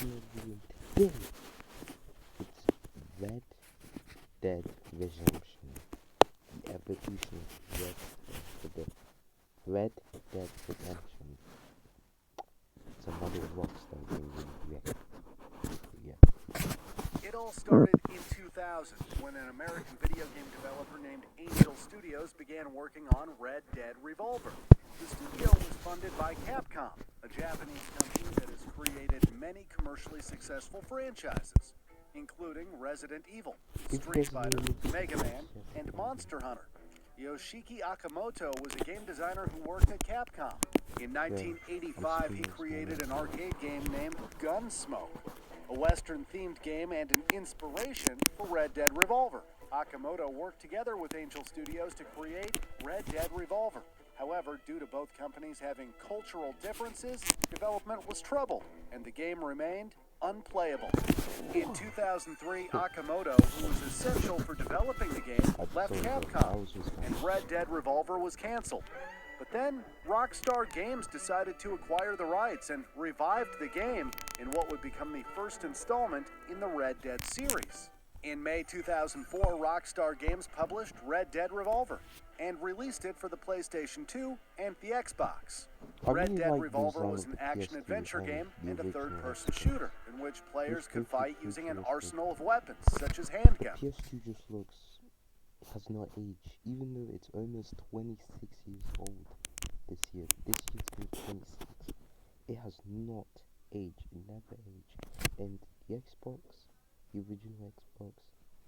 we're doing today. It's Red Dead Redemption. The evolution of Red Dead Redemption. It's another Rockstar game we It all started in 2000 when an American video game developer named Angel Studios began working on Red Dead Revolver. The studio was funded by Capcom, a Japanese company that has created many commercially successful franchises, including Resident Evil, Street Fighter, Mega Man, and Monster Hunter. Yoshiki Akamoto was a game designer who worked at Capcom. In 1985, he created an arcade game named Gunsmoke, a Western-themed game and an inspiration for Red Dead Revolver. Akamoto worked together with Angel Studios to create Red Dead Revolver. However, due to both companies having cultural differences, development was troubled, and the game remained unplayable. In 2003, Akamoto, who was essential for developing the game, left Capcom, and Red Dead Revolver was canceled. But then, Rockstar Games decided to acquire the rights and revived the game in what would become the first installment in the Red Dead series. In May 2004, Rockstar Games published Red Dead Revolver and released it for the PlayStation 2 and the Xbox. Red Dead Revolver was an action-adventure game and a third-person shooter in which players could fight using an arsenal of weapons, such as handguns. PS2 just has not aged, even though it's almost 26 years old this year. This year's been 26. It has not aged, it never aged. And the Xbox, the original Xbox,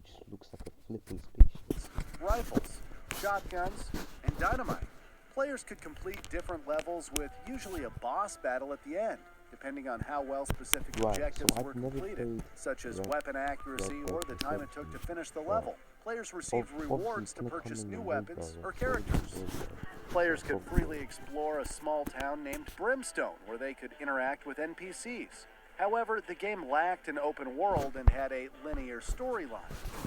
just looks like a flipping spaceship. Rifles, shotguns, and dynamite. Players could complete different levels with usually a boss battle at the end, depending on how well specific objectives were completed, such as weapon accuracy or the time it took to finish the level. Players received rewards to purchase new weapons or characters. Players could freely explore a small town named Brimstone, where they could interact with NPCs. However, the game lacked an open world and had a linear storyline.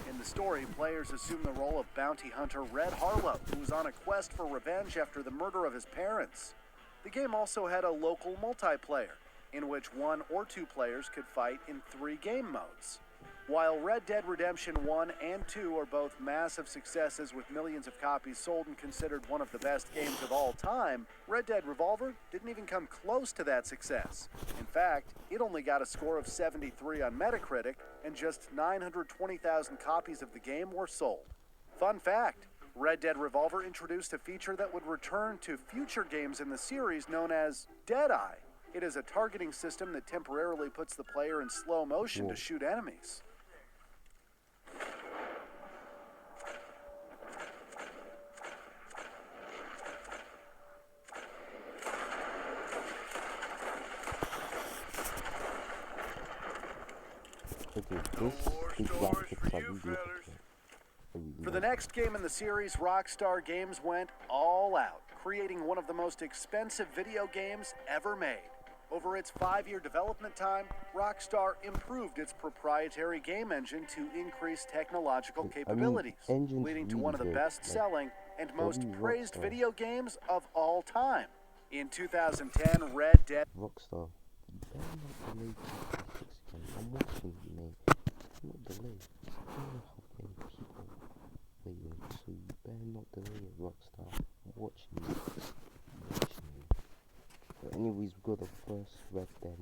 In the story, players assumed the role of bounty hunter Red Harlow, who was on a quest for revenge after the murder of his parents. The game also had a local multiplayer, in which 1 or 2 players could fight in 3 game modes. While Red Dead Redemption 1 and 2 are both massive successes with millions of copies sold and considered one of the best games of all time, Red Dead Revolver didn't even come close to that success. In fact, it only got a score of 73 on Metacritic, and just 920,000 copies of the game were sold. Fun fact, Red Dead Revolver introduced a feature that would return to future games in the series known as Deadeye. It is a targeting system that temporarily puts the player in slow motion to shoot enemies. For the next game in the series, Rockstar Games went all out, creating one of the most expensive video games ever made. Over its 5-year development time, Rockstar improved its proprietary game engine to increase technological capabilities, leading to one of the best-selling and most praised video games of all time. In 2010, Red Dead... Rockstar, I'm watching you, mate. It's not delayed. I don't know how many people waiting, so you better not delay it, Rockstar. I'm watching you. But anyways, we got the first Red Dead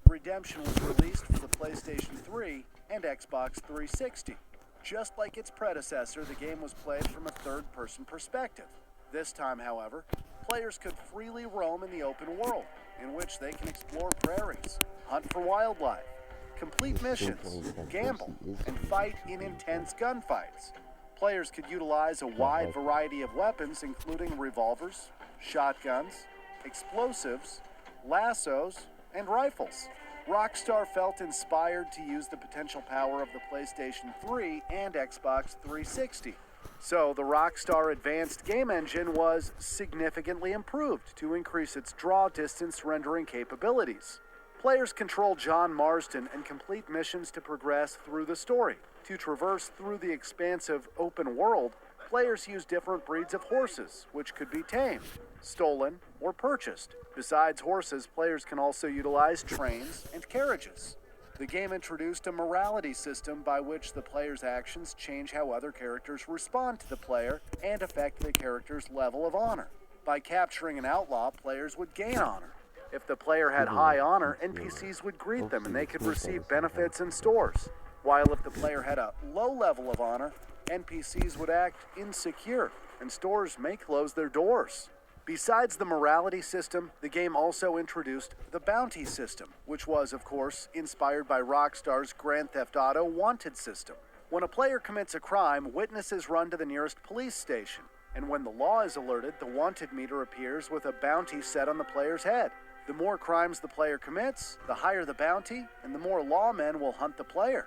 Redemption was released for the PlayStation 3 and Xbox 360. Just like its predecessor, the game was played from a third-person perspective. This time, however, players could freely roam in the open world, in which they can explore prairies, hunt for wildlife, complete missions, gamble, and fight in intense gunfights. Players could utilize a wide variety of weapons, including revolvers, shotguns, explosives, lassos, and rifles. Rockstar felt inspired to use the potential power of the PlayStation 3 and Xbox 360. So the Rockstar Advanced Game Engine was significantly improved to increase its draw distance rendering capabilities. Players control John Marston and complete missions to progress through the story. To traverse through the expansive open world, players use different breeds of horses, which could be tamed, stolen, or purchased. Besides horses, players can also utilize trains and carriages. The game introduced a morality system by which the player's actions change how other characters respond to the player and affect the character's level of honor. By capturing an outlaw, players would gain honor. If the player had high honor, NPCs would greet them and they could receive benefits in stores. While if the player had a low level of honor, NPCs would act insecure and stores may close their doors. Besides the morality system, the game also introduced the bounty system, which was, of course, inspired by Rockstar's Grand Theft Auto Wanted system. When a player commits a crime, witnesses run to the nearest police station, and when the law is alerted, the wanted meter appears with a bounty set on the player's head. The more crimes the player commits, the higher the bounty, and the more lawmen will hunt the player.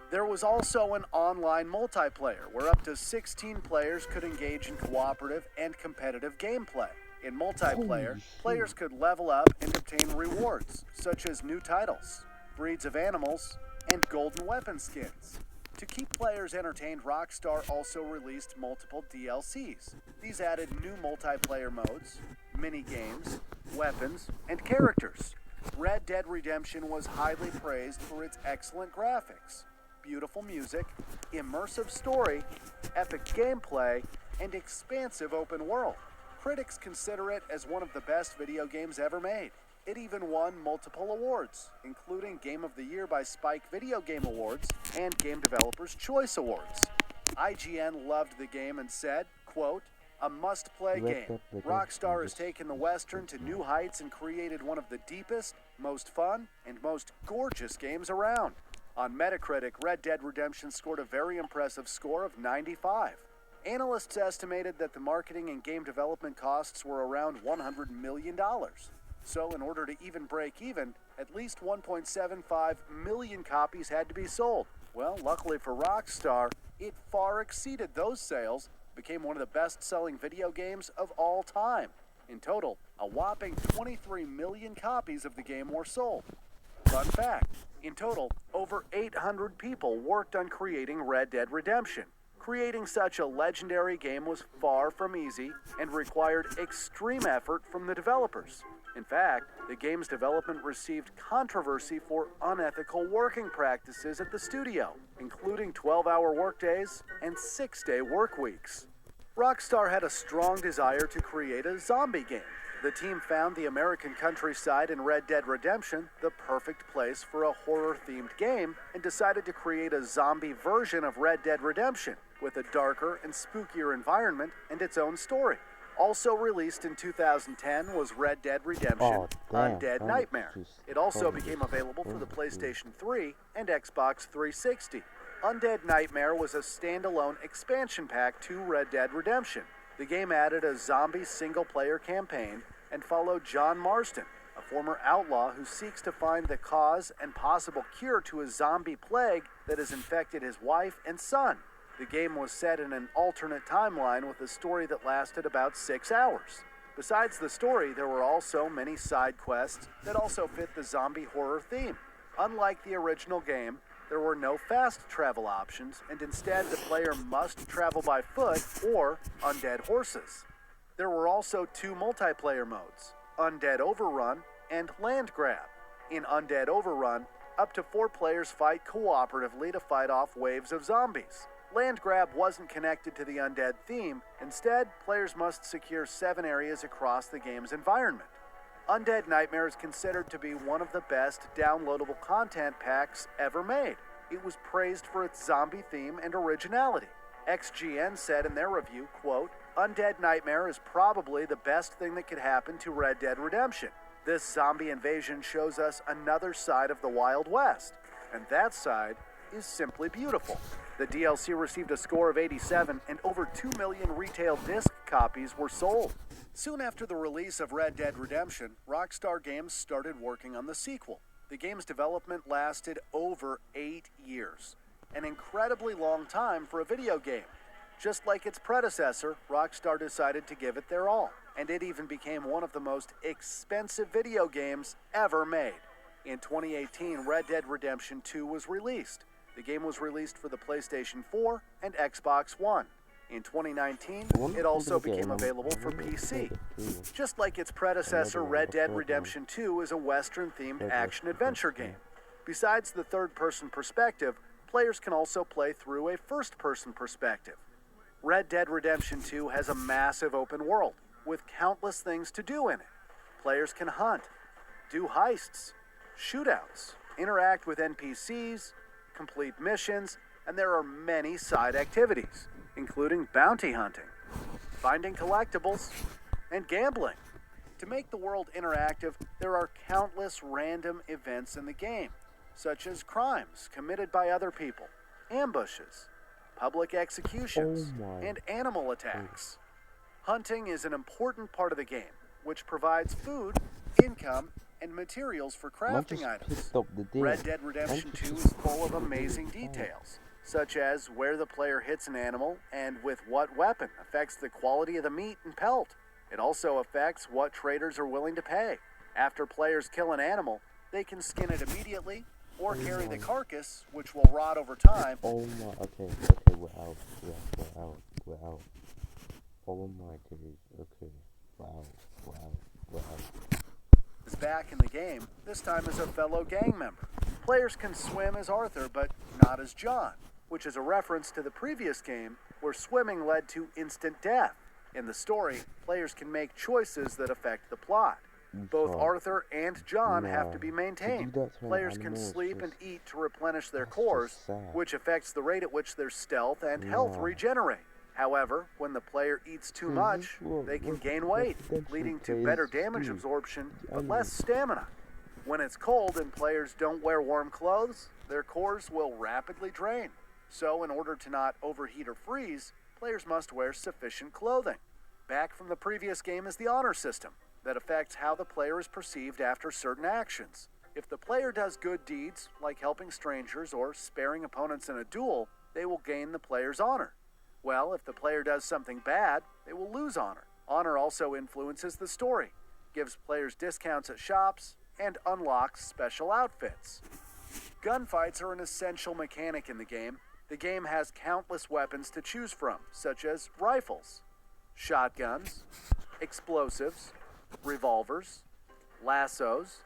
There was also an online multiplayer where up to 16 players could engage in cooperative and competitive gameplay. In multiplayer, players could level up and obtain rewards, such as new titles, breeds of animals, and golden weapon skins. To keep players entertained, Rockstar also released multiple DLCs. These added new multiplayer modes, mini-games, weapons, and characters. Red Dead Redemption was highly praised for its excellent graphics, beautiful music, immersive story, epic gameplay, and expansive open world. Critics consider it as one of the best video games ever made. It even won multiple awards, including Game of the Year by Spike Video Game Awards and Game Developers' Choice Awards. IGN loved the game and said, quote, "A must-play game. Rockstar has taken the Western to new heights and created one of the deepest, most fun, and most gorgeous games around." On Metacritic, Red Dead Redemption scored a very impressive score of 95. Analysts estimated that the marketing and game development costs were around $100 million. So in order to even break even, at least 1.75 million copies had to be sold. Well, luckily for Rockstar, it far exceeded those sales, became one of the best-selling video games of all time. In total, a whopping 23 million copies of the game were sold. Fun fact, in total, over 800 people worked on creating Red Dead Redemption. Creating such a legendary game was far from easy and required extreme effort from the developers. In fact, the game's development received controversy for unethical working practices at the studio, including 12-hour workdays and 6-day work weeks. Rockstar had a strong desire to create a zombie game. The team found the American countryside in Red Dead Redemption the perfect place for a horror-themed game and decided to create a zombie version of Red Dead Redemption with a darker and spookier environment and its own story. Also released in 2010 was Red Dead Redemption Undead Nightmare. It also became available for the PlayStation 3 and Xbox 360. Undead Nightmare was a standalone expansion pack to Red Dead Redemption. The game added a zombie single-player campaign and followed John Marston, a former outlaw who seeks to find the cause and possible cure to a zombie plague that has infected his wife and son. The game was set in an alternate timeline with a story that lasted about 6 hours. Besides the story, there were also many side quests that also fit the zombie horror theme. Unlike the original game, there were no fast travel options, and instead the player must travel by foot or undead horses. There were also 2 multiplayer modes, Undead Overrun and Land Grab. In Undead Overrun, up to 4 players fight cooperatively to fight off waves of zombies. Land Grab wasn't connected to the undead theme. Instead, players must secure 7 areas across the game's environment. Undead Nightmare is considered to be one of the best downloadable content packs ever made. It was praised for its zombie theme and originality. XGN said in their review, quote, "Undead Nightmare is probably the best thing that could happen to Red Dead Redemption. This zombie invasion shows us another side of the Wild West, and that side is simply beautiful." The DLC received a score of 87 and over 2 million retail disc copies were sold. Soon after the release of Red Dead Redemption, Rockstar Games started working on the sequel. The game's development lasted over 8 years, an incredibly long time for a video game. Just like its predecessor, Rockstar decided to give it their all, and it even became one of the most expensive video games ever made. In 2018, Red Dead Redemption 2 was released. The game was released for the PlayStation 4 and Xbox One. In 2019, I wonder it if also they're gonna became get available for another PC. Spider-Man. Just like its predecessor, Another Red Dead Spider-Man. Redemption 2 is a Western-themed Red Dead action-adventure Redemption. game. Besides the third-person perspective, players can also play through a first-person perspective. Red Dead Redemption 2 has a massive open world, with countless things to do in it. Players can hunt, do heists, shootouts, interact with NPCs, complete missions, and there are many side activities, including bounty hunting, finding collectibles, and gambling. To make the world interactive, there are countless random events in the game, such as crimes committed by other people, ambushes, public executions, and animal attacks. Hunting is an important part of the game, which provides food, income, and materials for crafting items. Red Dead Redemption 2 is full of amazing details, such as where the player hits an animal and with what weapon affects the quality of the meat and pelt. It also affects what traders are willing to pay. After players kill an animal, they can skin it immediately or carry the carcass, which will rot over time. Okay, we're out. Yeah, we're out. Oh my days, okay. Wow. Is back in the game, this time as a fellow gang member. Players can swim as Arthur, but not as John, which is a reference to the previous game where swimming led to instant death. In the story, players can make choices that affect the plot. Both Arthur and John have to be maintained. Players can sleep and eat to replenish their cores, which affects the rate at which their stealth and health regenerate. However, when the player eats too much, they can gain weight, leading to better damage absorption, but less stamina. When it's cold and players don't wear warm clothes, their cores will rapidly drain. So, in order to not overheat or freeze, players must wear sufficient clothing. Back from the previous game is the honor system that affects how the player is perceived after certain actions. If the player does good deeds, like helping strangers or sparing opponents in a duel, they will gain the player's honor. Well, if the player does something bad, they will lose honor. Honor also influences the story, gives players discounts at shops, and unlocks special outfits. Gunfights are an essential mechanic in the game. The game has countless weapons to choose from, such as rifles, shotguns, explosives, revolvers, lassos,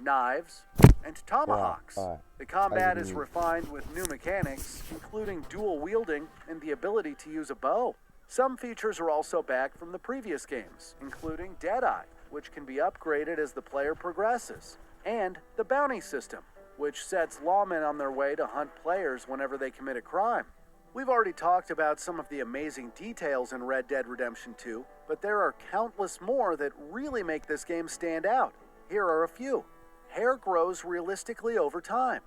knives, and tomahawks. The combat is refined with new mechanics, including dual wielding and the ability to use a bow. Some features are also back from the previous games, including Deadeye, which can be upgraded as the player progresses, and the bounty system, which sets lawmen on their way to hunt players whenever they commit a crime. We've already talked about some of the amazing details in Red Dead Redemption 2, but there are countless more that really make this game stand out. Here are a few. Hair grows realistically over time.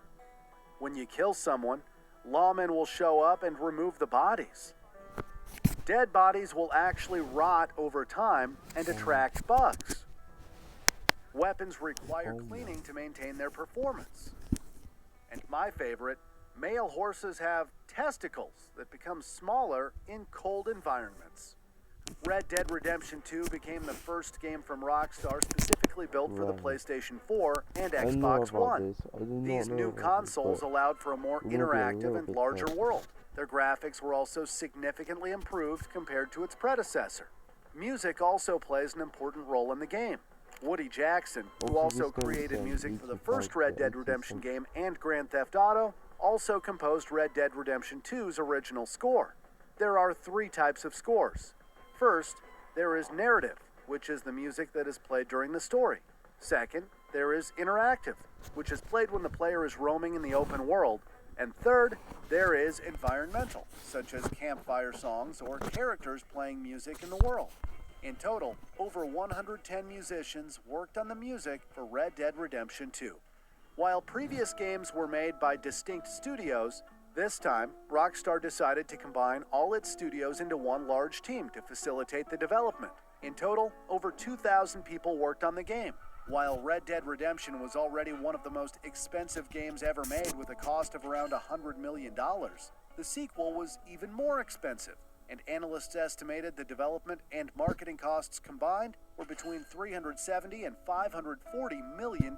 When you kill someone, lawmen will show up and remove the bodies. Dead bodies will actually rot over time and attract bugs. Weapons require cleaning to maintain their performance. And my favorite, male horses have testicles that become smaller in cold environments. Red Dead Redemption 2 became the first game from Rockstar specifically built for the PlayStation 4 and Xbox One. These new consoles allowed for a more interactive and larger world. Their graphics were also significantly improved compared to its predecessor. Music also plays an important role in the game. Woody Jackson, who also created music for the first Red Dead Redemption game and Grand Theft Auto, also composed Red Dead Redemption 2's original score. There are 3 types of scores. First, there is narrative, which is the music that is played during the story. Second, there is interactive, which is played when the player is roaming in the open world. And third, there is environmental, such as campfire songs or characters playing music in the world. In total, over 110 musicians worked on the music for Red Dead Redemption 2. While previous games were made by distinct studios, this time, Rockstar decided to combine all its studios into one large team to facilitate the development. In total, over 2,000 people worked on the game. While Red Dead Redemption was already one of the most expensive games ever made with a cost of around $100 million, the sequel was even more expensive, and analysts estimated the development and marketing costs combined were between $370 and $540 million.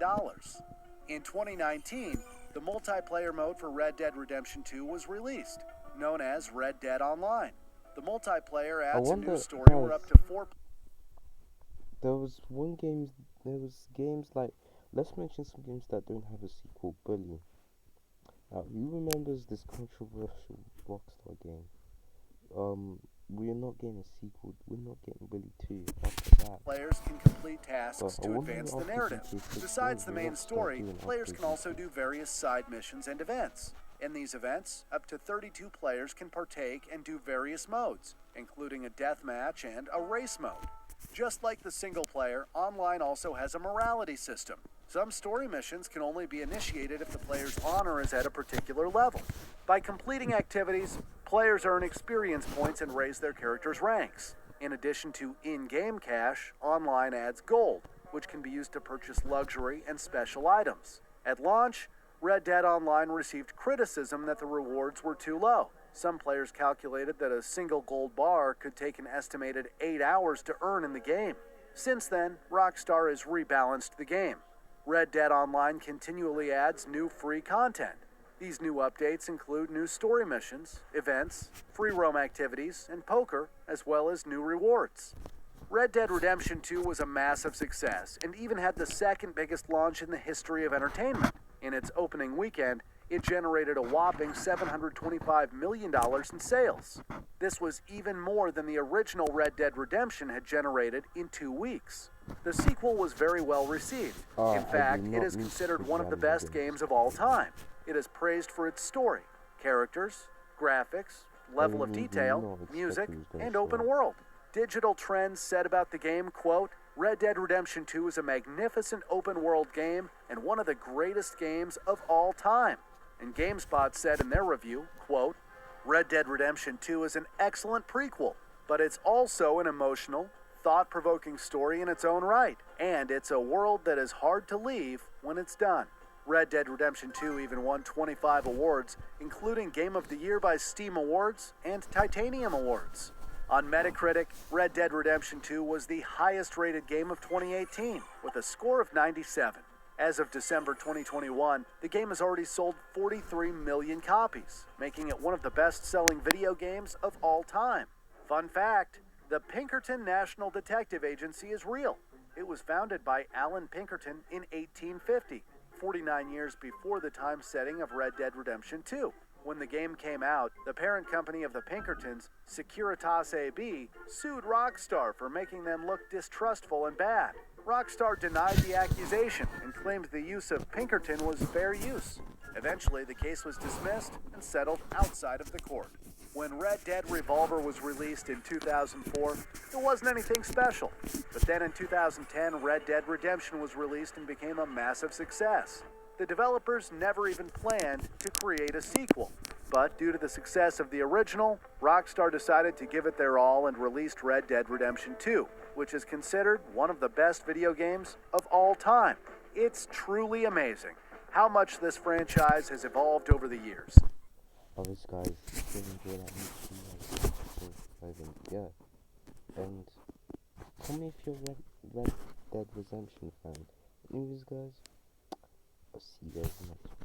In 2019, the multiplayer mode for Red Dead Redemption 2 was released, known as Red Dead Online. The multiplayer I adds a new wonder, story guys, where up to 4 there was games like, let's mention some games that don't have a sequel. Bully. Who remembers this controversial Rockstar game? We're not getting a sequel. We're not getting Bully 2 after that. players can complete tasks But I to wonder advance the after narrative. GTA 6, Besides the what will main Rockstar story, do players after can also GTA? do various side missions and events. In these events, up to 32 players can partake and do various modes, including a deathmatch and a race mode. Just like the single player, online also has a morality system. Some story missions can only be initiated if the player's honor is at a particular level. By completing activities, players earn experience points and raise their character's ranks. In addition to in-game cash, online adds gold, which can be used to purchase luxury and special items. At launch, Red Dead Online received criticism that the rewards were too low. Some players calculated that a single gold bar could take an estimated 8 hours to earn in the game. Since then, Rockstar has rebalanced the game. Red Dead Online continually adds new free content. These new updates include new story missions, events, free roam activities, and poker, as well as new rewards. Red Dead Redemption 2 was a massive success and even had the second biggest launch in the history of entertainment. In its opening weekend, it generated a whopping $725 million in sales. This was even more than the original Red Dead Redemption had generated in 2 weeks. The sequel was very well received. In fact, it is considered one of the best games of all time. It is praised for its story, characters, graphics, level of detail, music, and open world. Digital Trends said about the game, quote, Red Dead Redemption 2 is a magnificent open-world game and one of the greatest games of all time. And GameSpot said in their review, quote, Red Dead Redemption 2 is an excellent prequel, but it's also an emotional, thought-provoking story in its own right, and it's a world that is hard to leave when it's done. Red Dead Redemption 2 even won 25 awards, including Game of the Year by Steam Awards and Titanium Awards. On Metacritic, Red Dead Redemption 2 was the highest-rated game of 2018, with a score of 97. As of December 2021, the game has already sold 43 million copies, making it one of the best-selling video games of all time. Fun fact, the Pinkerton National Detective Agency is real. It was founded by Alan Pinkerton in 1850, 49 years before the time setting of Red Dead Redemption 2. When the game came out, the parent company of the Pinkertons, Securitas AB, sued Rockstar for making them look distrustful and bad. Rockstar denied the accusation and claimed the use of Pinkerton was fair use. Eventually, the case was dismissed and settled outside of the court. When Red Dead Revolver was released in 2004, it wasn't anything special. But then in 2010, Red Dead Redemption was released and became a massive success. The developers never even planned to create a sequel. But due to the success of the original, Rockstar decided to give it their all and released Red Dead Redemption 2, which is considered one of the best video games of all time. It's truly amazing how much this franchise has evolved over the years. Alright guys, if you enjoy that, make sure you subscribe, yeah. And tell me if you're Red Dead Redemption fan. Anyways guys, I'll see you guys next one.